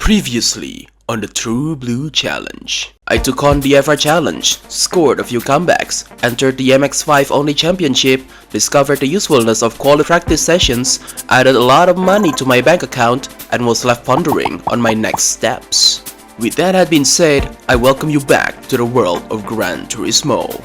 Previously on the True Blue Challenge. I took on the FR Challenge, scored a few comebacks, entered the MX5 only championship, discovered the usefulness of quality practice sessions, added a lot of money to my bank account, and was left pondering on my next steps. With that had been said, I welcome you back to the world of Gran Turismo.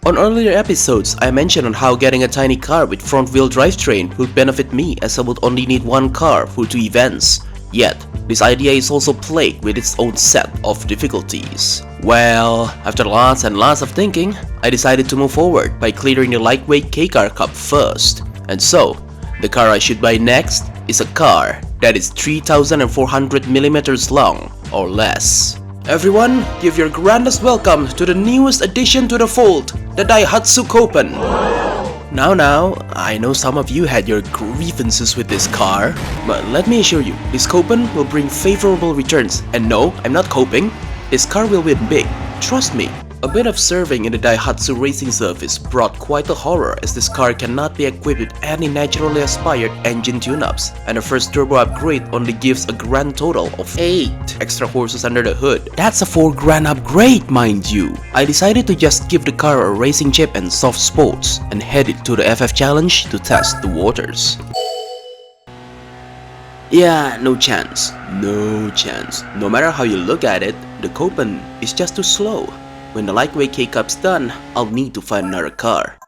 On earlier episodes, I mentioned on how getting a tiny car with front-wheel drivetrain would benefit me, as I would only need one car for 2 events. Yet, this idea is also plagued with its own set of difficulties. Well, after lots and lots of thinking, I decided to move forward by clearing the lightweight K-Car Cup first. And so, the car I should buy next is a car that is 3,400mm long or less. Everyone, give your grandest welcome to the newest addition to the fold, the Daihatsu Copen. Now, I know some of you had your grievances with this car, but let me assure you, this Copen will bring favorable returns. And no, I'm not coping. This car will win big, trust me. A bit of serving in the Daihatsu racing service brought quite a horror, as this car cannot be equipped with any naturally aspired engine tune-ups, and the first turbo upgrade only gives a grand total of 8 extra horses under the hood. That's a 4 grand upgrade, mind you. I decided to just give the car a racing chip and soft spots, and headed to the FF Challenge to test the waters. Yeah, no chance. No matter how you look at it, the Copen is just too slow. When the lightweight K-Cup's done, I'll need to find another car.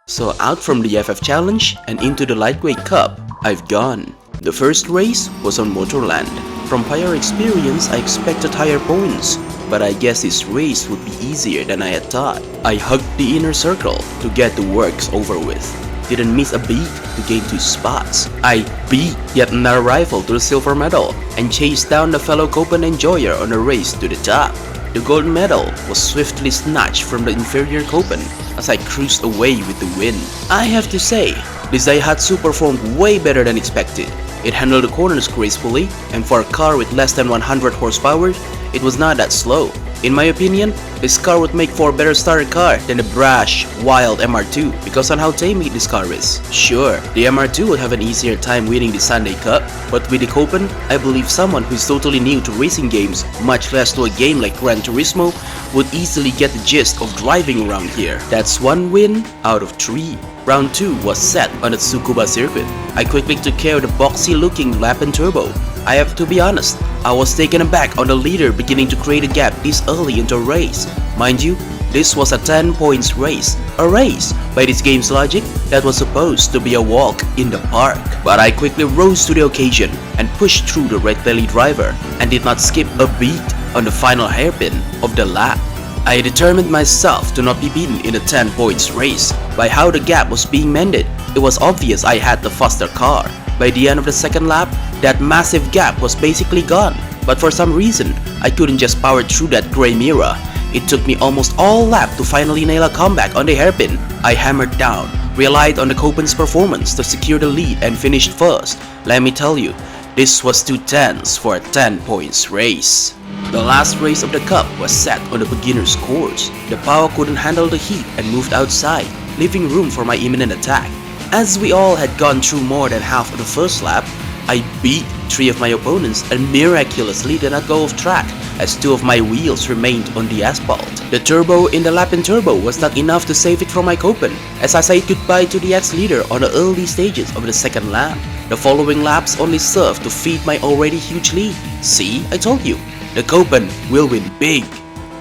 So out from the FF Challenge and into the lightweight cup, I've gone. The first race was on Motorland. From prior experience, I expected higher points, but I guess this race would be easier than I had thought. I hugged the inner circle to get the works over with. Didn't miss a beat to gain 2 spots. I beat yet another rival to the silver medal and chased down the fellow Copen enjoyer on a race to the top. The gold medal was swiftly snatched from the inferior Copen as I cruised away with the win. I have to say, this Daihatsu performed way better than expected. It handled the corners gracefully, and for a car with less than 100 horsepower, it was not that slow. In my opinion, this car would make for a better starter car than the brash, wild MR2 because on how tame this car is. Sure, the MR2 would have an easier time winning the Sunday Cup, but with the Copen, I believe someone who is totally new to racing games, much less to a game like Gran Turismo, would easily get the gist of driving around here. That's 1 win out of 3. Round 2 was set on the Tsukuba circuit. I quickly took care of the boxy looking lap and turbo. I have to be honest, I was taken aback on the leader beginning to create a gap this early into a race. Mind you, this was a 10 points race. A race, by this game's logic, that was supposed to be a walk in the park. But I quickly rose to the occasion and pushed through the red belly driver and did not skip a beat on the final hairpin of the lap. I determined myself to not be beaten in a 10 points race. By how the gap was being mended, it was obvious I had the faster car. By the end of the second lap, that massive gap was basically gone. But for some reason, I couldn't just power through that grey mirror. It took me almost all lap to finally nail a comeback on the hairpin. I hammered down, relied on the Copen's performance to secure the lead and finished first. Let me tell you, this was too tense for a 10 points race. The last race of the cup was set on the beginner's course. The power couldn't handle the heat and moved outside, leaving room for my imminent attack. As we all had gone through more than half of the first lap, I beat 3 of my opponents and miraculously did not go off track, as 2 of my wheels remained on the asphalt. The turbo in the lap and turbo was not enough to save it from my Copen, as I said goodbye to the ex-leader on the early stages of the second lap. The following laps only served to feed my already huge lead. See, I told you, the Copen will win big.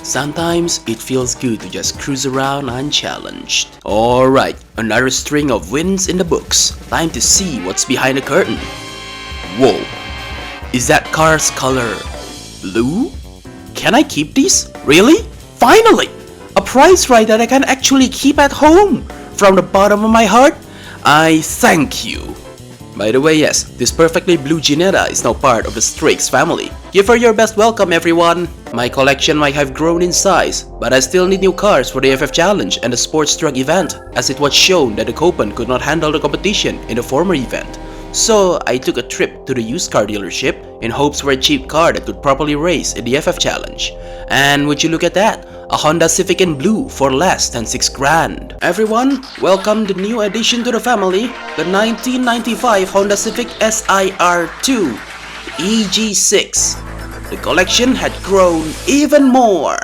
Sometimes it feels good to just cruise around unchallenged. Alright, another string of wins in the books. Time to see what's behind the curtain. Whoa, is that car's color blue? Can I keep these? Really? Finally! A prize ride that I can actually keep at home! From the bottom of my heart, I thank you. By the way, yes, this perfectly blue Ginetta is now part of the Strakes family. Give her your best welcome, everyone! My collection might have grown in size, but I still need new cars for the FF Challenge and the Sports Truck event, as it was shown that the Copen could not handle the competition in the former event. So I took a trip to the used car dealership in hopes for a cheap car that could properly race in the FF Challenge. And would you look at that, a Honda Civic in blue for less than 6 grand. Everyone, welcome the new addition to the family, the 1995 Honda Civic SIR2. EG6. The collection had grown even more.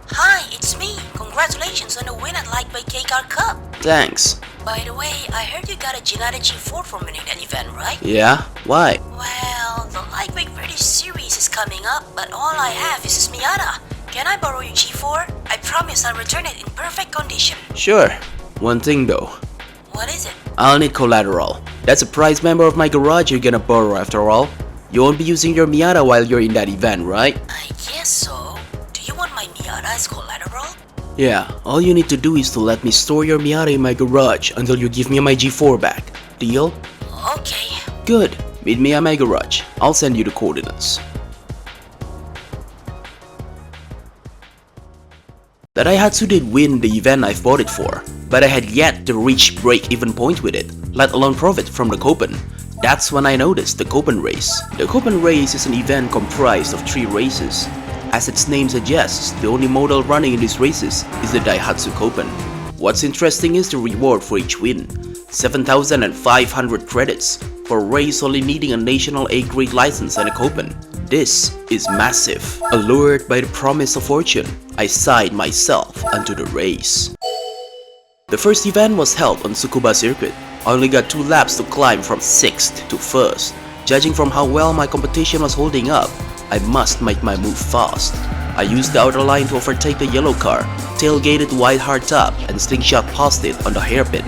Hi, it's me. Congratulations on the win at Lightweight K-Car Cup. Thanks. By the way, I heard you got a Gelato G4 from winning that event, right? Yeah? Why? Well, the Lightweight British Series is coming up, but all I have is this Miata. Can I borrow your G4? I promise I'll return it in perfect condition. Sure. One thing though. What is it? I'll need collateral. That's a prized member of my garage you're gonna borrow after all. You won't be using your Miata while you're in that event, right? I guess so. Do you want my Miata as collateral? Yeah, all you need to do is to let me store your Miata in my garage until you give me my G4 back. Deal? Okay. Good. Meet me at my garage. I'll send you the coordinates. The Daihatsu did win the event I've bought it for, but I had yet to reach break-even point with it, let alone profit from the Copen. That's when I noticed the Copen race. The Copen race is an event comprised of 3 races. As its name suggests, the only model running in these races is the Daihatsu Copen. What's interesting is the reward for each win. 7,500 credits for a race only needing a national A-grade license and a Copen. This is massive. Allured by the promise of fortune, I signed myself onto the race. The first event was held on Tsukuba circuit. I only got 2 laps to climb from 6th to 1st. Judging from how well my competition was holding up, I must make my move fast. I used the outer line to overtake the yellow car, tailgated wide hardtop and slingshot past it on the hairpin.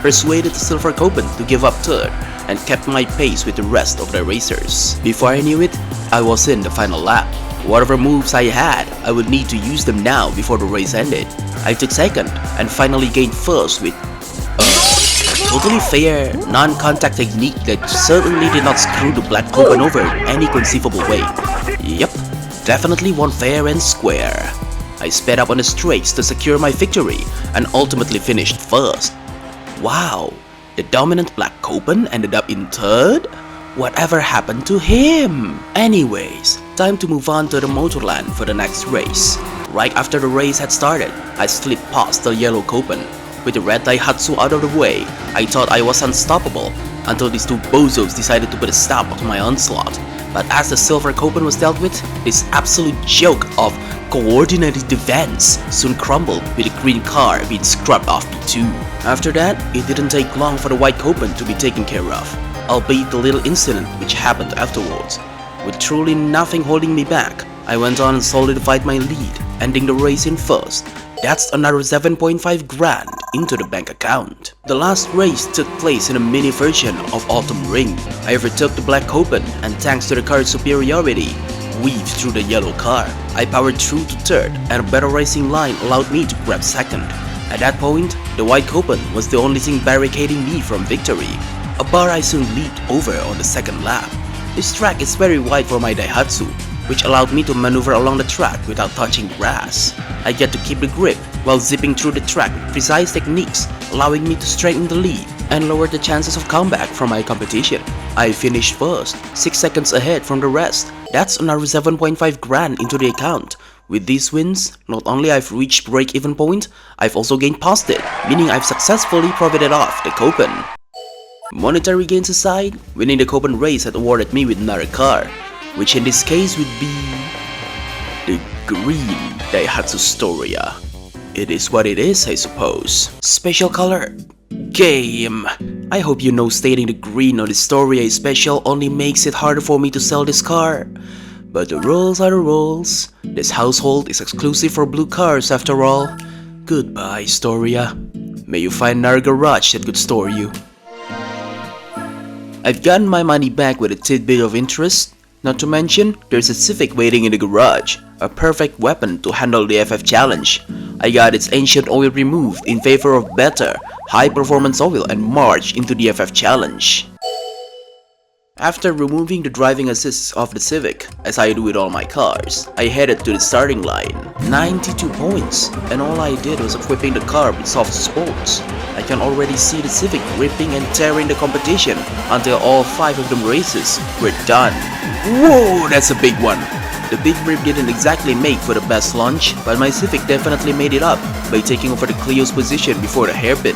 Persuaded the silver Copen to give up third and kept my pace with the rest of the racers. Before I knew it, I was in the final lap. Whatever moves I had, I would need to use them now before the race ended. I took second and finally gained first with a totally fair, non-contact technique that certainly did not screw the black Copen over in any conceivable way. Yep, definitely won fair and square. I sped up on the straights to secure my victory and ultimately finished first. Wow, the dominant black Copen ended up in third? Whatever happened to him? Anyways, time to move on to the Motorland for the next race. Right after the race had started, I slipped past the yellow Copen. With the red Daihatsu out of the way, I thought I was unstoppable until these 2 bozos decided to put a stop to my onslaught. But as the silver Copen was dealt with, this absolute joke of coordinated defense soon crumbled with the green car being scrubbed off me too. After that, it didn't take long for the white Copen to be taken care of, albeit the little incident which happened afterwards. With truly nothing holding me back, I went on and solidified my lead, ending the race in first. That's another 7.5 grand into the bank account. The last race took place in a mini version of Autumn Ring. I overtook the black Copen and thanks to the car's superiority, weaved through the yellow car. I powered through to third and a better racing line allowed me to grab second. At that point, the white Copen was the only thing barricading me from victory, a bar I soon leaped over on the second lap. This track is very wide for my Daihatsu, which allowed me to maneuver along the track without touching grass. I get to keep the grip while zipping through the track with precise techniques, allowing me to straighten the lead and lower the chances of comeback from my competition. I finished first, 6 seconds ahead from the rest. That's another 7.5 grand into the account. With these wins, not only I've reached break-even point, I've also gained past it, meaning I've successfully profited off the Copen. Monetary gains aside, winning the Copen race had awarded me with another car, which in this case would be the green Daihatsu Storia. It is what it is, I suppose. Special color? Game. I hope you know stating the green on the Storia is special only makes it harder for me to sell this car. But the rules are the rules. This household is exclusive for blue cars after all. Goodbye, Storia. May you find another garage that could store you. I've gotten my money back with a tidbit of interest. Not to mention, there's a Civic waiting in the garage, a perfect weapon to handle the FF challenge. I got its ancient oil removed in favor of better, high-performance oil and marched into the FF challenge. After removing the driving assists of the Civic, as I do with all my cars, I headed to the starting line. 92 points, and all I did was equipping the car with soft sports. I can already see the Civic ripping and tearing the competition until all 5 of them races were done. Whoa, that's a big one! The big rip didn't exactly make for the best launch, but my Civic definitely made it up by taking over the Clio's position before the hairpin.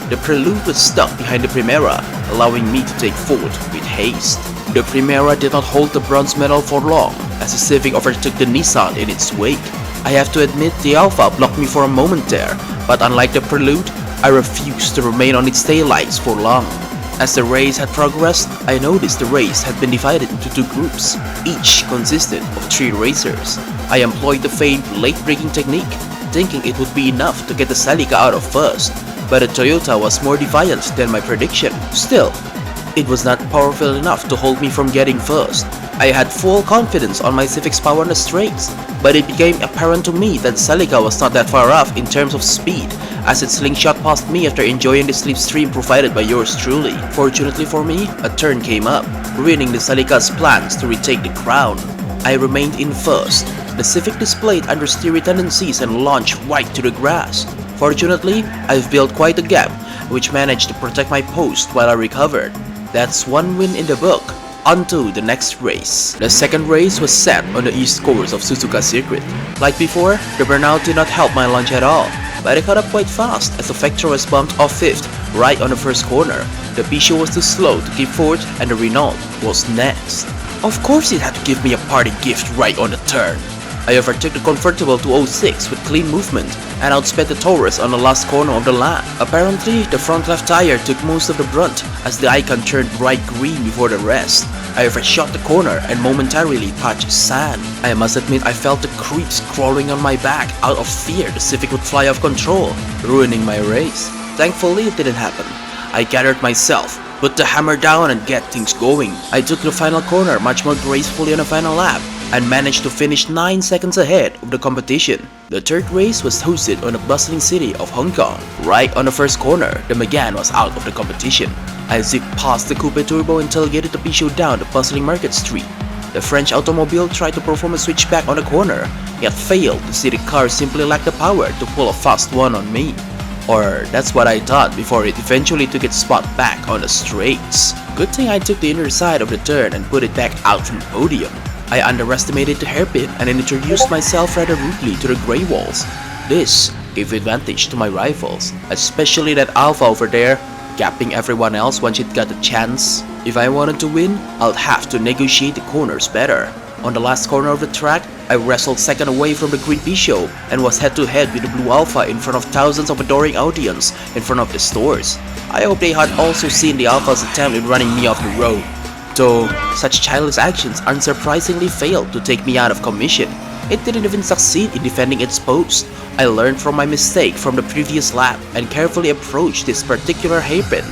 The Prelude was stuck behind the Primera, allowing me to take fourth with haste. The Primera did not hold the bronze medal for long, as the Civic overtook the Nissan in its wake. I have to admit the Alpha blocked me for a moment there, but unlike the Prelude, I refused to remain on its taillights for long. As the race had progressed, I noticed the race had been divided into two groups, each consisted of 3 racers. I employed the famed late braking technique, thinking it would be enough to get the Celica out of first, but the Toyota was more defiant than my prediction. Still, it was not powerful enough to hold me from getting first. I had full confidence on my Civic's power on the straights, but it became apparent to me that Celica was not that far off in terms of speed, as it slingshot past me after enjoying the slipstream provided by yours truly. Fortunately for me, a turn came up, ruining the Celica's plans to retake the crown. I remained in first. The Civic displayed understeery tendencies and launched right to the grass. Fortunately, I've built quite a gap, which managed to protect my post while I recovered. That's one win in the book. On to the next race. The second race was set on the east course of Suzuka Circuit. Like before, the burnout did not help my launch at all, but I caught up quite fast as the Vectra was bumped off 5th right on the first corner. The Peugeot was too slow to keep 4th and the Renault was next. Of course it had to give me a party gift right on the turn. I overtook the convertible 206 with clean movement and outsped the Taurus on the last corner of the lap. Apparently, the front left tire took most of the brunt as the icon turned bright green before the rest. I overshot the corner and momentarily touched sand. I must admit I felt the creeps crawling on my back out of fear the Civic would fly off control, ruining my race. Thankfully it didn't happen. I gathered myself, put the hammer down and get things going. I took the final corner much more gracefully on the final lap and managed to finish 9 seconds ahead of the competition. The third race was hosted on the bustling city of Hong Kong. Right on the first corner, the Megane was out of the competition. I zipped past the Coupe Turbo and tailgated the Peugeot down the bustling Market Street. The French automobile tried to perform a switchback on the corner, yet failed to see the car simply lacked the power to pull a fast one on me. Or that's what I thought before it eventually took its spot back on the straights. Good thing I took the inner side of the turn and put it back out from the podium. I underestimated the hairpin and introduced myself rather rudely to the grey walls. This gave advantage to my rivals, especially that Alpha over there, gapping everyone else once it got a chance. If I wanted to win, I'd have to negotiate the corners better. On the last corner of the track, I wrestled second away from the green Peugeot and was head-to-head with the blue Alpha in front of thousands of adoring audience in front of the stores. I hope they had also seen the Alpha's attempt in running me off the road. Though, such childish actions unsurprisingly failed to take me out of commission. It didn't even succeed in defending its post. I learned from my mistake from the previous lap and carefully approached this particular hairpin.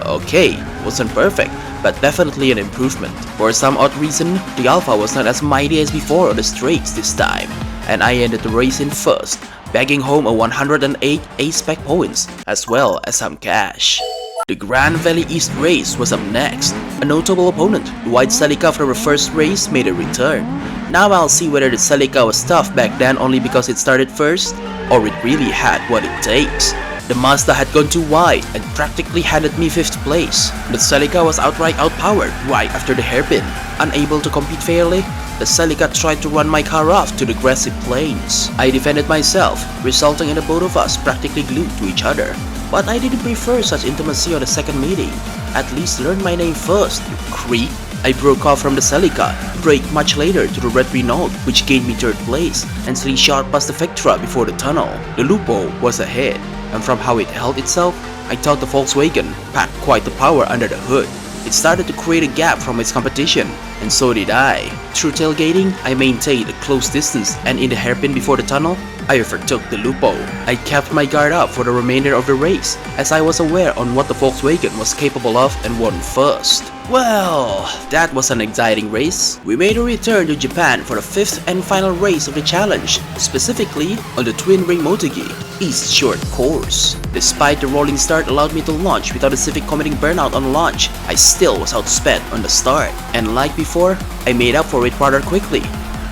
Okay, wasn't perfect, but definitely an improvement. For some odd reason, the Alpha was not as mighty as before on the straights this time, and I ended the race in first, bagging home a 108 A-Spec points, as well as some cash. The Grand Valley East race was up next. A notable opponent, the white Celica from the first race, made a return. Now I'll see whether the Celica was tough back then only because it started first, or it really had what it takes. The Mazda had gone too wide and practically handed me 5th place. The Celica was outright outpowered right after the hairpin. Unable to compete fairly, the Celica tried to run my car off to the grassy plains. I defended myself, resulting in the both of us practically glued to each other. But I didn't prefer such intimacy on the second meeting. At least learn my name first, you creep. I broke off from the Celica, braked much later to the red Renault, which gained me 3rd place, and slingshot past the Vectra before the tunnel. The Lupo was ahead, and from how it held itself, I thought the Volkswagen packed quite the power under the hood. It started to create a gap from its competition, and so did I. Through tailgating, I maintained a close distance, and in the hairpin before the tunnel, I overtook the Lupo. I kept my guard up for the remainder of the race, as I was aware on what the Volkswagen was capable of and won first. Well, that was an exciting race. We made a return to Japan for the 5th and final race of the challenge, specifically on the twin-ring Motegi East Short course. Despite the rolling start allowed me to launch without the Civic committing burnout on launch, I still was outsped on the start. And like before, I made up for it rather quickly.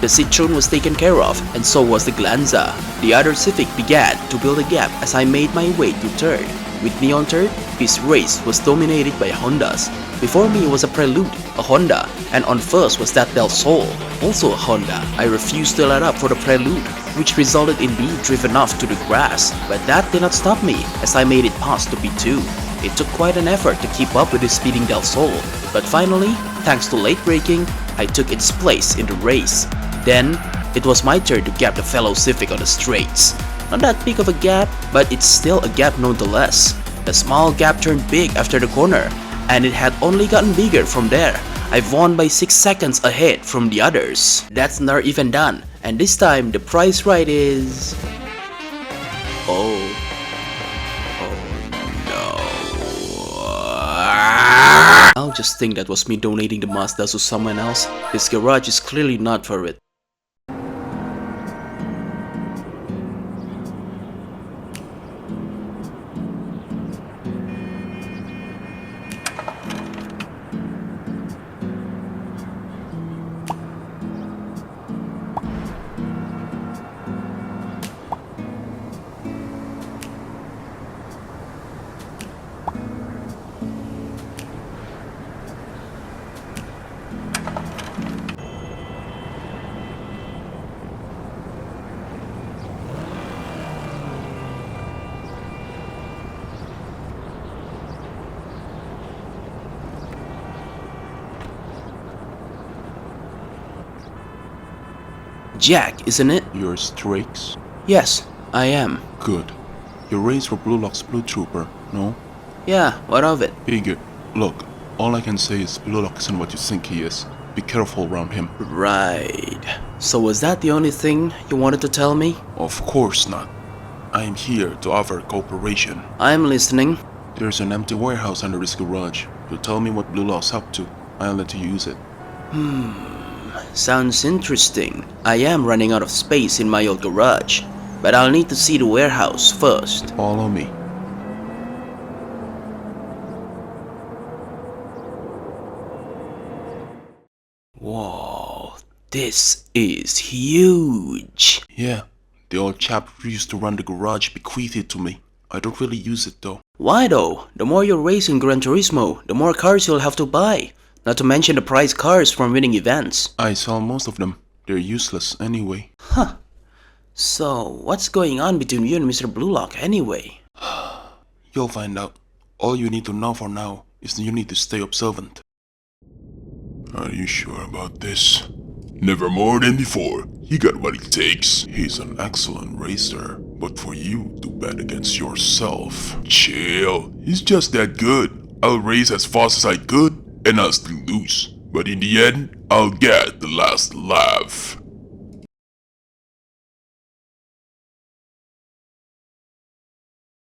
The Citroen was taken care of, and so was the Glanza. The other Civic began to build a gap as I made my way to 3rd. With me on 3rd, this race was dominated by Hondas. Before me was a Prelude, a Honda, and on first was that Del Sol, also a Honda. I refused to let up for the Prelude, which resulted in being driven off to the grass, but that did not stop me as I made it past to P2. It took quite an effort to keep up with the speeding Del Sol, but finally, thanks to late braking, I took its place in the race. Then, it was my turn to gap the fellow Civic on the straights. Not that big of a gap, but it's still a gap nonetheless. The small gap turned big after the corner, and it had only gotten bigger from there. I've won by 6 seconds ahead from the others. That's not even done, and this time the prize right is... Oh no. I'll just think that was me donating the Mazda to someone else. This garage is clearly not for it. Jack, isn't it? You're Strakes? Yes, I am. Good. You race for Blue Lock's Blue Trooper, no? Yeah, what of it? Figure. Look, all I can say is Blue Lock isn't what you think he is. Be careful around him. Right. So was that the only thing you wanted to tell me? Of course not. I am here to offer cooperation. I'm listening. There's an empty warehouse under this garage. You tell me what Blue Lock's up to. I'll let you use it. Sounds interesting. I am running out of space in my old garage, but I'll need to see the warehouse first. Follow me. Whoa, this is huge. Yeah, the old chap who used to run the garage bequeathed it to me. I don't really use it though. Why though? The more you race in Gran Turismo, the more cars you'll have to buy. Not to mention the prize cars from winning events. I sell most of them. They're useless anyway. Huh. So, what's going on between you and Mr. Bluelock anyway? You'll find out. All you need to know for now is that you need to stay observant. Are you sure about this? Never more than before. He got what it takes. He's an excellent racer. But for you to bet against yourself. Chill. He's just that good. I'll race as fast as I could, and I'll still lose. But in the end, I'll get the last laugh.